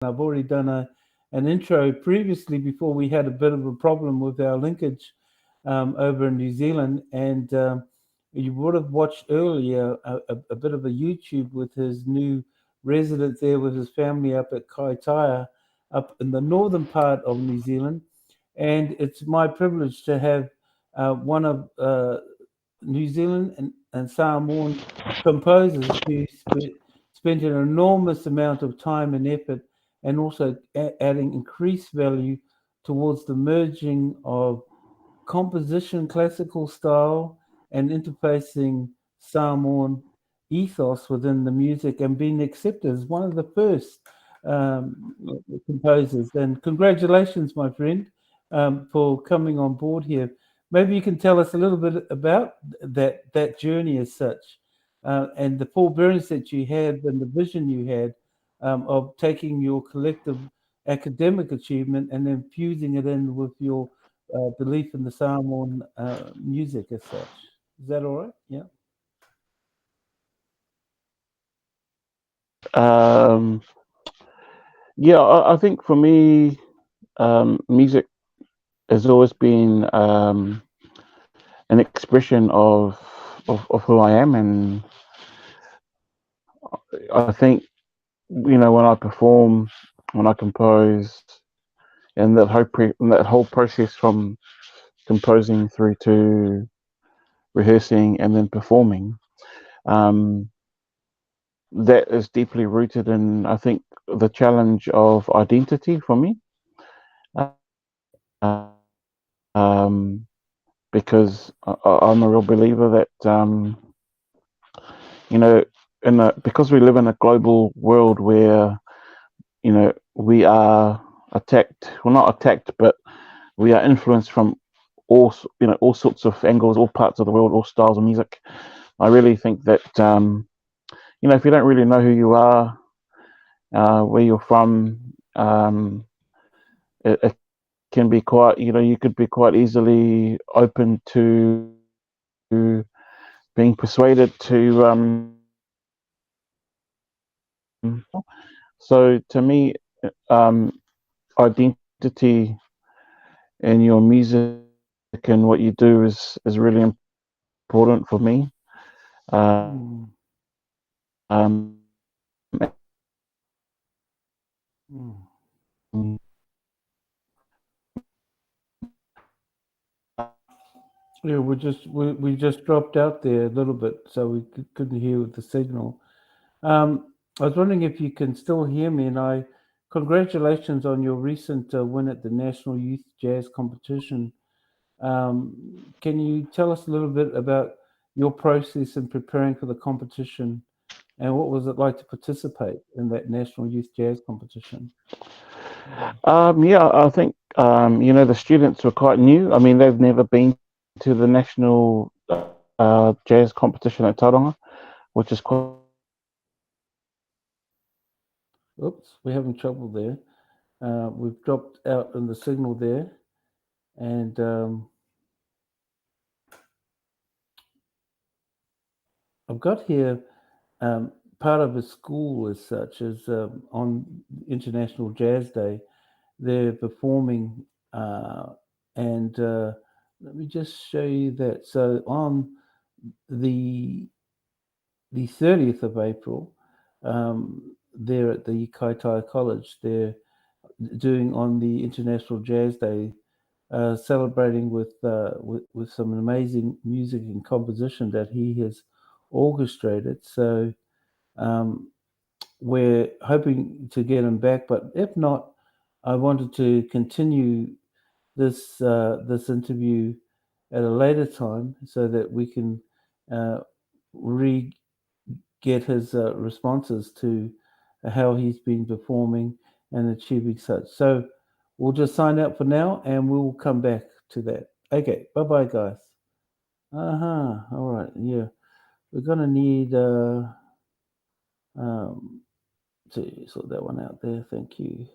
I've already done an intro previously before we had a bit of a problem with our linkage over in New Zealand. And you would have watched earlier a bit of a YouTube with his new resident there with his family up at Kaitaia, up in the northern part of New Zealand. And it's my privilege to have one of New Zealand and Samoan composers who spent an enormous amount of time and effort and also adding increased value towards the merging of composition, classical style, and interfacing Samoan ethos within the music and being accepted as one of the first um, composers. And congratulations, my friend, for coming on board here. Maybe you can tell us a little bit about that journey as such, and the forbearance that you had and the vision you had of taking your collective academic achievement and then fusing it in with your belief in the Samoan music as such. Is that all right? Yeah. Um, yeah, I think for me, music has always been an expression of who I am, and I think when I perform, when I compose, and that whole process from composing through to rehearsing and then performing, um, that is deeply rooted in, I think, the challenge of identity for me. Um, because I'm a real believer that you know, because we live in a global world where we are attacked, well, not attacked, but we are influenced from all sorts of angles, all parts of the world, all styles of music. I really think that if you don't really know who you are, where you're from, it can be quite, you could be quite easily open to being persuaded to so to me, um, identity in your music and what you do is really important for me. Mm, mm. Yeah, we just dropped out there a little bit, so we couldn't hear the signal. I was wondering if you can still hear me, and I congratulations on your recent win at the National Youth Jazz Competition. Can you tell us a little bit about your process in preparing for the competition, and what was it like to participate in that National Youth Jazz Competition? Yeah, I think the students were quite new. I mean, they've never been to the national jazz competition at Tauranga, which is quite Oops, we're having trouble there. We've dropped out in the signal there, and I've got here part of a school as such as on International Jazz Day, they're performing, and let me just show you that. So on the the 30th of April, they're at the Kaitaia College. They're doing on the International Jazz Day, celebrating with some amazing music and composition that he has orchestrated. So um, we're hoping to get him back, but if not, I wanted to continue this interview at a later time so that we can uh, re get his responses to how he's been performing and achieving such. So we'll just sign out for now, and we'll come back to that. Okay, bye bye, guys. Uh huh. All right. Yeah, we're gonna need um to sort that one out there. Thank you.